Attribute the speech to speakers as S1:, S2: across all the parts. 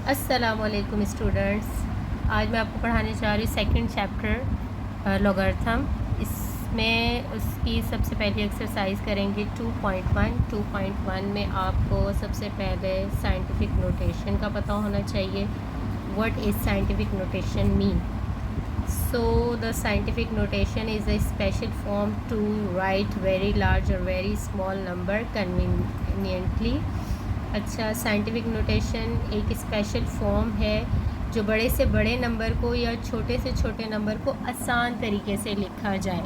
S1: अस्सलामुअलैकुम स्टूडेंट्स। आज मैं आपको पढ़ाने जा रही हूँ सेकंड चैप्टर लॉगरिथम। इसमें उसकी सबसे पहली एक्सरसाइज करेंगे 2.1 में आपको सबसे पहले साइंटिफिक नोटेशन का पता होना चाहिए। What is scientific notation mean? So the scientific notation is a special form to write very large और वेरी स्मॉल नंबर कन्वीनियंटली। अच्छा, साइंटिफिक नोटेशन एक स्पेशल फॉर्म है जो बड़े से बड़े नंबर को या छोटे से छोटे नंबर को आसान तरीके से लिखा जाए।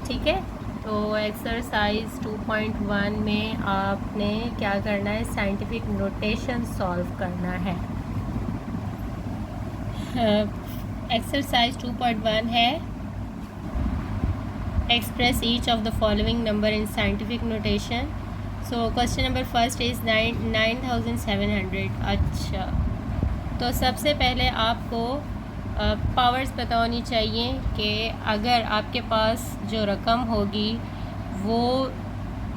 S1: ठीक है, तो एक्सरसाइज 2.1 में आपने क्या करना है, साइंटिफिक नोटेशन सॉल्व करना है। एक्सरसाइज 2.1 है express each of the following number in scientific notation. So question number first is 9700। अच्छा, तो सबसे पहले आपको पावर्स पता होनी चाहिए कि अगर आपके पास जो रकम होगी वो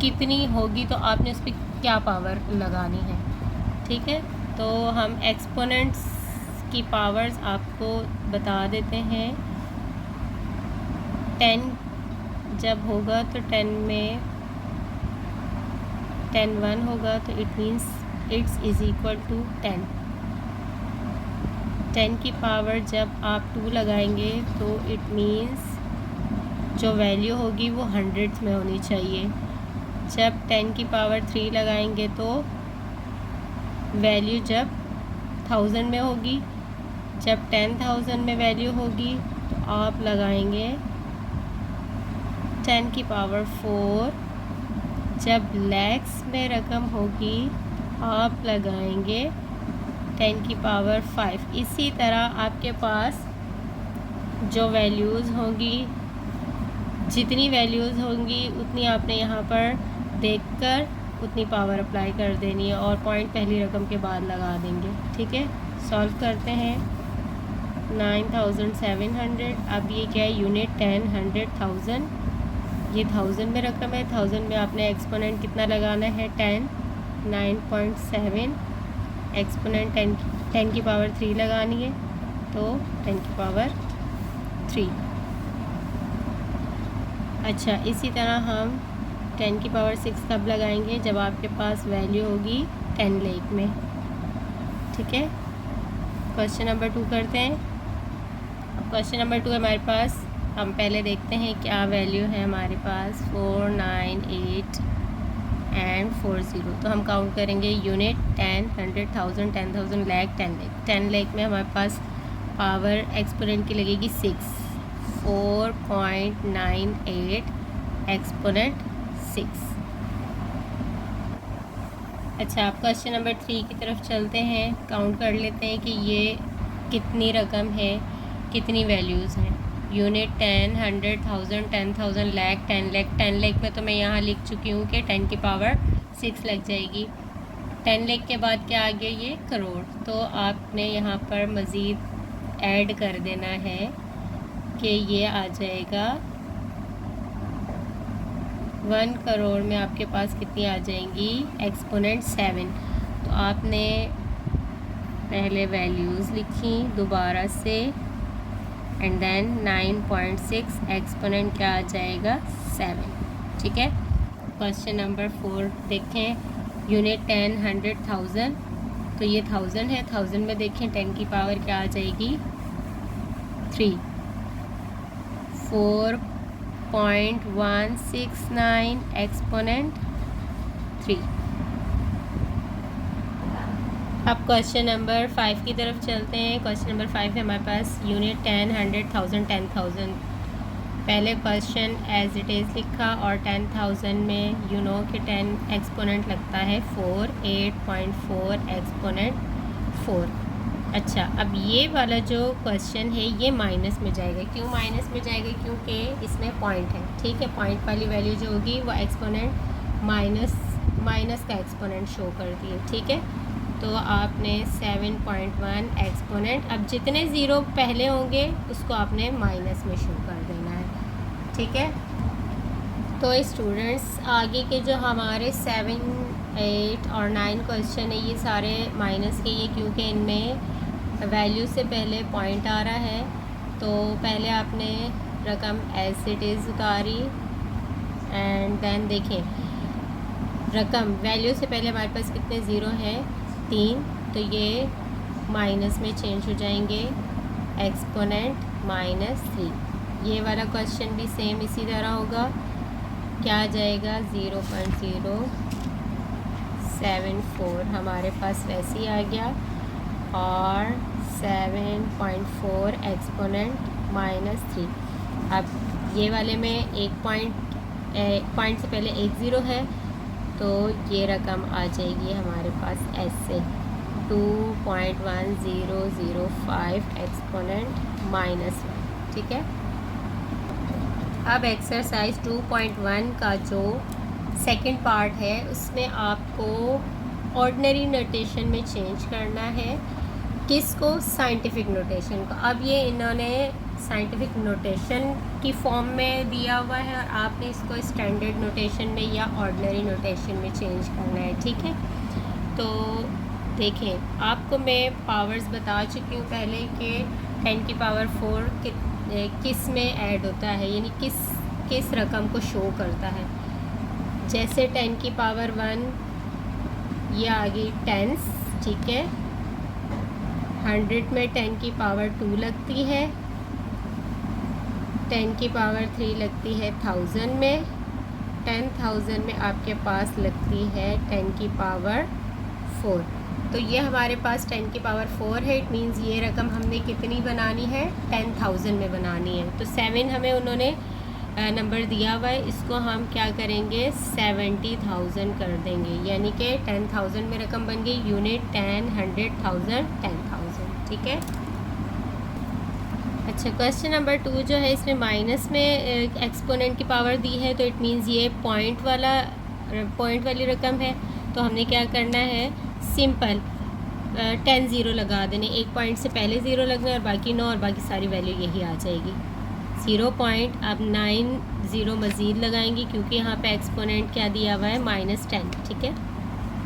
S1: कितनी होगी तो आपने उस पर क्या पावर लगानी है। ठीक है, तो हम एक्सपोनेंट्स की पावर्स आपको बता देते हैं। 10 जब होगा तो 10 में 10 1 होगा तो it means it's is equal to 10। 10 की पावर जब आप 2 लगाएंगे तो इट मीन्स जो वैल्यू होगी वो हंड्रेड्स में होनी चाहिए। जब 10 की पावर 3 लगाएंगे तो वैल्यू जब 1000 में होगी। जब 10,000 में वैल्यू होगी तो आप लगाएंगे 10 की पावर 4। जब लैक्स में रकम होगी आप लगाएंगे 10 की पावर 5। इसी तरह आपके पास जो वैल्यूज़ होंगी, जितनी वैल्यूज़ होंगी उतनी आपने यहाँ पर देखकर उतनी पावर अप्लाई कर देनी है और पॉइंट पहली रकम के बाद लगा देंगे। ठीक है, सॉल्व करते हैं। 9700, अब ये क्या है, यूनिट 10 100 1000, ये 1000 में रकम है। 1000 में आपने एक्सपोनेंट कितना लगाना है, 10। 9.7 एक्सपोनेंट 10 की पावर 3 लगानी है तो 10 की पावर 3। अच्छा, इसी तरह हम 10 की पावर 6 कब लगाएंगे, जब आपके पास वैल्यू होगी 10 लाख में। ठीक है, क्वेश्चन नंबर 2 करते हैं। अब क्वेश्चन नंबर 2 हमारे पास, हम पहले देखते हैं क्या वैल्यू है हमारे पास, 4 9 8 एंड 40। तो हम काउंट करेंगे यूनिट 10 100 1000 10,000 लाख 10 लाख। 10 लाख में हमारे पास पावर एक्सपोनेंट की लगेगी 6, 4.98 एक्सपोनेंट 6। अच्छा, आप क्वेश्चन नंबर 3 की तरफ चलते हैं। काउंट कर लेते हैं कि ये कितनी रकम है, कितनी वैल्यूज़ हैं। यूनिट 10 100 1000 10,000 लाख 10 लाख। 10 लाख में तो मैं यहाँ लिख चुकी हूँ कि 10 की पावर 6 लग जाएगी। 10 लाख के बाद क्या आ गया, ये करोड़। तो आपने यहाँ पर मज़ीद ऐड कर देना है कि ये आ जाएगा 1 करोड़ में आपके पास कितनी आ जाएंगी, एक्सपोनेंट 7। तो आपने पहले वैल्यूज़ लिखी दोबारा से एंड देन 9.6 एक्सपोनेंट क्या आ जाएगा, 7। ठीक है, क्वेश्चन नंबर 4 देखें। यूनिट 10 100 1000, तो ये 1000 है। 1000 में देखें 10 की पावर क्या आ जाएगी, 3। 4.169 एक्सपोनेंट 3। अब क्वेश्चन नंबर 5 की तरफ चलते हैं। क्वेश्चन नंबर 5 है हमारे पास यूनिट 10 100 1000 10,000। पहले क्वेश्चन एज इट इज़ लिखा और 10,000 में यू नो कि 10 एक्सपोनेंट लगता है 4, 8.4 एक्सपोनेंट 4। अच्छा, अब ये वाला जो क्वेश्चन है ये माइनस में जाएगा। क्यों माइनस में जाएगा, क्योंकि इसमें पॉइंट है। ठीक है, पॉइंट वाली वैल्यू जो होगी वो एक्सपोनेंट माइनस का एक्सपोनेंट शो करती है। ठीक है, तो आपने 7.1 एक्सपोनेंट, अब जितने ज़ीरो पहले होंगे उसको आपने माइनस में शो कर देना है। ठीक है, तो स्टूडेंट्स आगे के जो हमारे 7 8 और 9 क्वेश्चन है, ये सारे माइनस के, ये क्योंकि इनमें वैल्यू से पहले पॉइंट आ रहा है। तो पहले आपने रकम एज इट इज़ उतारी एंड देन देखें रकम वैल्यू से पहले हमारे पास कितने ज़ीरो हैं, 3, तो ये माइनस में चेंज हो जाएंगे, एक्सपोनेंट -3। ये वाला क्वेश्चन भी सेम इसी तरह होगा, क्या आ जाएगा 0.074 हमारे पास वैसे ही आ गया, और 7.4 एक्सपोनेंट -3। अब ये वाले में एक पॉइंट से पहले एक ज़ीरो है, तो ये रकम आ जाएगी हमारे पास ऐसे 2.1005 एक्सपोनेंट -1, ठीक है। अब एक्सरसाइज 2.1 का जो सेकंड पार्ट है उसमें आपको ऑर्डिनरी नोटेशन में चेंज करना है, किसको, साइंटिफिक नोटेशन को। अब ये इन्होंने साइंटिफिक नोटेशन की फॉर्म में दिया हुआ है और आपने इसको स्टैंडर्ड नोटेशन में या ऑर्डिनरी नोटेशन में चेंज करना है, ठीक है। तो देखें, आपको मैं पावर्स बता चुकी हूँ पहले कि 10 की पावर 4 किस में ऐड होता है, यानी किस रकम को शो करता है। जैसे 10 की पावर 1 ये आ गई टेंस, ठीक है। 100 में 10 की पावर 2 लगती है, 10 की पावर 3 लगती है 1000 में, 10,000 में आपके पास लगती है 10 की पावर 4। तो ये हमारे पास 10 की पावर 4 है, इट मीन्स ये रकम हमने कितनी बनानी है, 10,000 में बनानी है। तो 7 हमें उन्होंने नंबर दिया हुआ है, इसको हम क्या करेंगे 70,000 कर देंगे, यानी कि 10,000 में रकम बन गई, यूनिट 10, 100,000, 10,000, ठीक है। अच्छा, क्वेश्चन नंबर 2 जो है इसमें माइनस में एक्सपोनेंट की पावर दी है, तो इट मीन्स ये पॉइंट वाली रकम है। तो हमने क्या करना है, सिंपल 10 ज़ीरो लगा देने, एक पॉइंट से पहले ज़ीरो लगना है और बाकी 9 और बाकी सारी वैल्यू यही आ जाएगी 0 पॉइंट। अब 9 ज़ीरो मज़ीद लगाएंगे क्योंकि यहाँ पे एक्सपोनेंट क्या दिया हुआ है -10, ठीक है।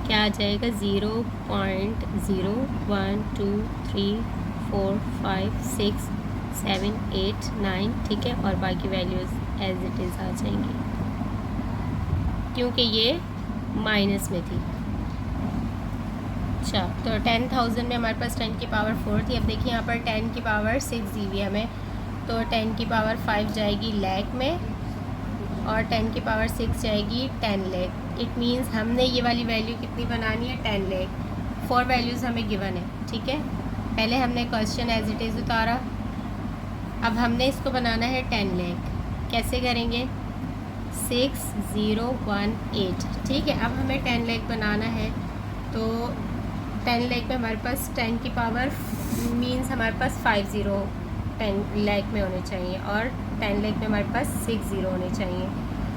S1: क्या आ जाएगा 0.01 2 3 4 5 6 7 8 9, ठीक है, और बाकी वैल्यूज़ एज इट इज़ आ जाएंगी क्योंकि ये माइनस में थी। अच्छा, तो 10,000 में हमारे पास 10 की पावर 4 थी। अब देखिए यहाँ पर 10 की पावर 6 दी हुई है हमें, तो 10 की पावर 5 जाएगी लाख में और 10 की पावर 6 जाएगी 10 लाख। इट मीन्स हमने ये वाली वैल्यू कितनी बनानी है, 10 लाख। 4 वैल्यूज़ हमें गिवन है, ठीक है। पहले हमने क्वेश्चन एज इट इज़ उतारा, अब हमने इसको बनाना है 10 लाख। कैसे करेंगे, 6018, ठीक है। अब हमें 10 लाख बनाना है, तो 10 लाख में हमारे पास 10 की पावर मीन्स हमारे पास 5 ज़ीरो 10 लाख में होने चाहिए और 10 लाख में हमारे पास 6 ज़ीरो होने चाहिए।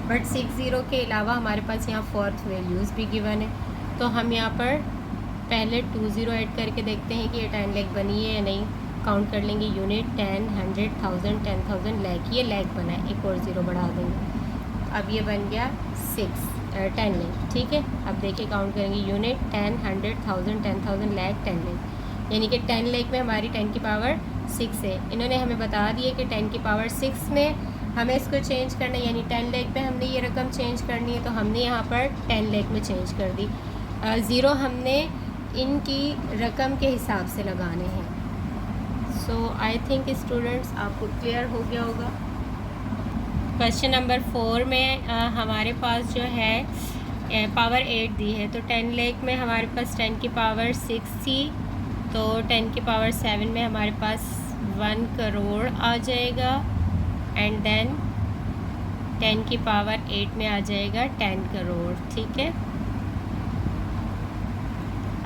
S1: बट 6 ज़ीरो के अलावा हमारे पास यहाँ 4th वैल्यूज़ भी गिवन है, तो हम यहाँ पर पहले 2 ज़ीरो ऐड करके देखते हैं कि ये 10 लाख बनी है या नहीं। काउंट कर लेंगे, यूनिट 10, 100,000, 10,000, लाख, ये लाख बना है, एक और ज़ीरो बढ़ा देंगे, अब ये बन गया 10 लाख, ठीक है। अब देखिए काउंट करेंगे, यूनिट 10, 100,000, 10,000, लाख, 10 लाख, यानी कि 10 लाख में हमारी 10 की पावर 6 है। इन्होंने हमें बता दिया कि 10 की पावर 6 में हमें इसको चेंज करना है, यानी 10 लाख में हमने ये रकम चेंज करनी है, तो हमने यहाँ पर 10 लाख में चेंज कर दी। ज़ीरो हमने इनकी रकम के हिसाब से लगाने हैं। सो आई थिंक स्टूडेंट्स आपको क्लियर हो गया होगा। क्वेश्चन नंबर 4 में हमारे पास जो है पावर 8 दी है, तो 10 लाख में हमारे पास 10 की पावर 6 थी, तो 10 की पावर 7 में हमारे पास 1 करोड़ आ जाएगा एंड देन 10 की पावर 8 में आ जाएगा 10 करोड़, ठीक है।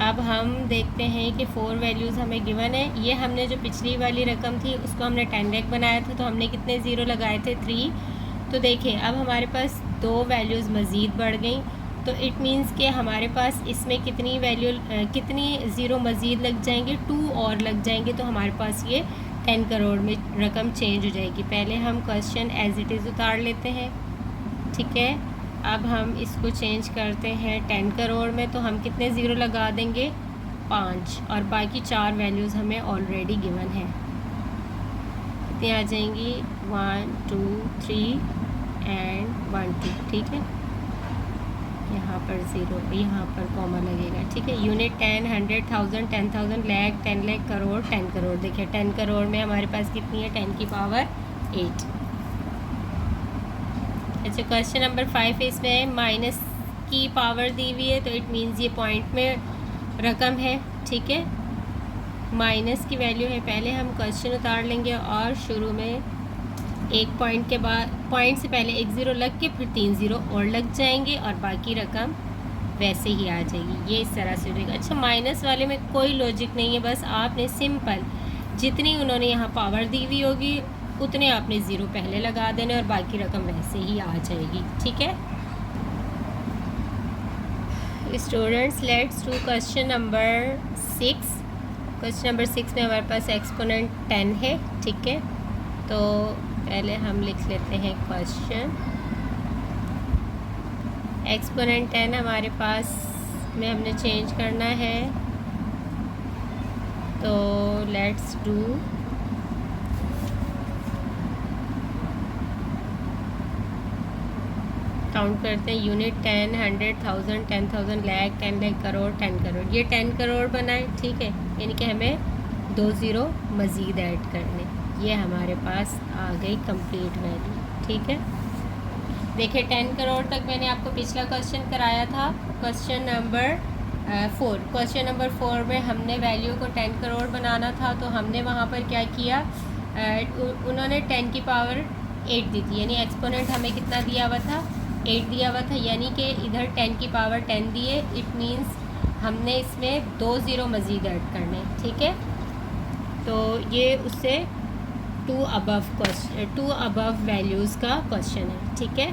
S1: अब हम देखते हैं कि 4 वैल्यूज़ हमें गिवन है। ये हमने जो पिछली वाली रकम थी उसको हमने 10 लाख बनाया था, तो हमने कितने ज़ीरो लगाए थे, 3। तो देखिए अब हमारे पास 2 वैल्यूज़ मज़ीद बढ़ गई, तो इट मीन्स कि हमारे पास इसमें कितनी ज़ीरो मज़ीद लग जाएंगे, 2 और लग जाएंगे, तो हमारे पास ये 10 करोड़ में रकम चेंज हो जाएगी। पहले हम क्वेश्चन एज इट इज़ उतार लेते हैं, ठीक है। अब हम इसको चेंज करते हैं 10 करोड़ में, तो हम कितने ज़ीरो लगा देंगे? 5, और बाकी 4 वैल्यूज़ हमें ऑलरेडी गिवन है। कितनी आ जाएंगी? 1 2 3 एंड 1 2, ठीक है। यहाँ पर ज़ीरो, यहाँ पर कॉमा लगेगा, ठीक है। यूनिट 10, 100, 1000, 10,000, लाख, 10 लाख, करोड़, 10 करोड़। देखिए 10 करोड़ में हमारे पास कितनी है? 10 की पावर 8। अच्छा, क्वेश्चन नंबर 5 इसमें माइनस की पावर दी हुई है, तो इट मीन्स ये पॉइंट में रकम है, ठीक है। माइनस की वैल्यू है, पहले हम क्वेश्चन उतार लेंगे और शुरू में एक पॉइंट के बाद, पॉइंट से पहले एक ज़ीरो लग के फिर 3 ज़ीरो और लग जाएंगे और बाकी रकम वैसे ही आ जाएगी। ये इस तरह से हो जाएगा। अच्छा, माइनस वाले में कोई लॉजिक नहीं है, बस आपने सिंपल जितनी उन्होंने यहाँ पावर दी हुई होगी उतने आपने ज़ीरो पहले लगा देने और बाकी रकम वैसे ही आ जाएगी, ठीक है। Students, let's do question number 6। Question number 6 में हमारे पास एक्सपोनेंट 10 है, ठीक है। तो पहले हम लिख लेते हैं क्वेश्चन। एक्सपोनेंट 10 हमारे पास में हमने चेंज करना है, तो लेट्स डू काउंट करते हैं। यूनिट 10, 100, 1000, 10,000, लाख, 10 लाख, करोड़, 10 करोड़। ये 10 करोड़ बनाए, ठीक है, यानी कि हमें 2 ज़ीरो मज़ीद ऐड करने। ये हमारे पास आ गई कंप्लीट वैल्यू, ठीक है। देखिए 10 करोड़ तक मैंने आपको पिछला क्वेश्चन कराया था, क्वेश्चन नंबर 4। क्वेश्चन नंबर 4 में हमने वैल्यू को 10 करोड़ बनाना था, तो हमने वहाँ पर क्या किया, उन्होंने 10 की पावर 8 दी थी, यानी एक्सपोनेंट हमें कितना दिया हुआ था? 8 दिया हुआ था, यानी कि इधर 10 की पावर 10 दिए। इट मीन्स हमने इसमें 2 ज़ीरो मज़ीद ऐड करने, ठीक है। तो ये उससे 2 अबव वैल्यूज़ का क्वेश्चन है, ठीक है।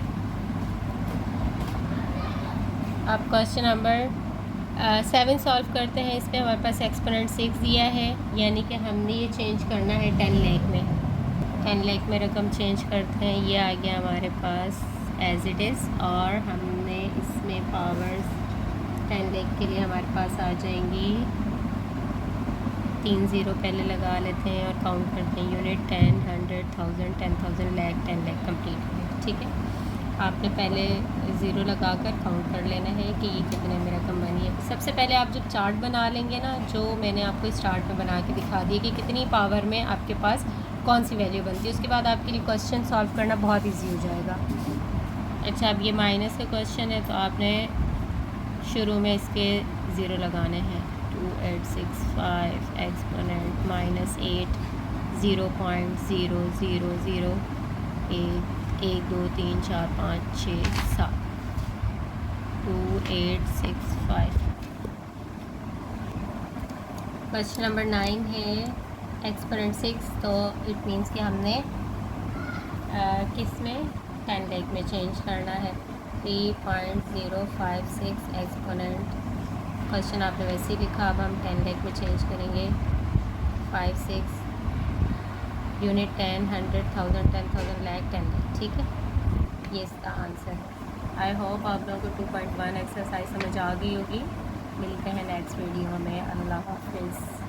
S1: अब क्वेश्चन नंबर 7 सॉल्व करते हैं। इसमें हमारे पास एक्सपोनेंट 6 दिया है, यानी कि हमने ये चेंज करना है 10 लाख में। 10 लाख में रकम चेंज करते हैं, ये आ गया हमारे पास एज इट इज़, और हमने इसमें पावर्स 10 लाख के लिए हमारे पास आ जाएंगी 3 ज़ीरो पहले लगा लेते हैं और काउंट करते हैं। यूनिट 10, 100, 1000, 10,000, लाख, 10 लाख कंप्लीट है, ठीक है। आपने पहले ज़ीरो लगाकर काउंट कर लेना है कि ये कितने में रकम बनी है। सबसे पहले आप जब चार्ट बना लेंगे ना, जो मैंने आपको स्टार्ट में बना के दिखा दिया कि कितनी पावर में आपके पास कौन सी वैल्यू बनती है, उसके बाद आपके लिए क्वेश्चन सॉल्व करना बहुत ईजी हो जाएगा। अच्छा, अब ये माइनस का क्वेश्चन है, तो आपने शुरू में इसके ज़ीरो लगाने हैं। 2865 एक्सपोनेंट -8 0.000 1 2 3 4 5 6 7 2865। क्वेश्चन नंबर 9 है एक्सपोनेंट 6, तो इट मीन्स कि हमने किस में 10 लाख में चेंज करना है। 3.056 एक्सपोनेंट, क्वेश्चन आपने वैसे ही लिखा, अब हम 10 लाख में चेंज करेंगे। 56 यूनिट 10, 100, 1000, 10,000, लाख, 10 लाख, ठीक है। ये इसका आंसर है। आई होप आप लोगों को 2.1 एक्सरसाइज समझ आ गई होगी। मिलते हैं नेक्स्ट वीडियो में। अल्लाह हाफिज़।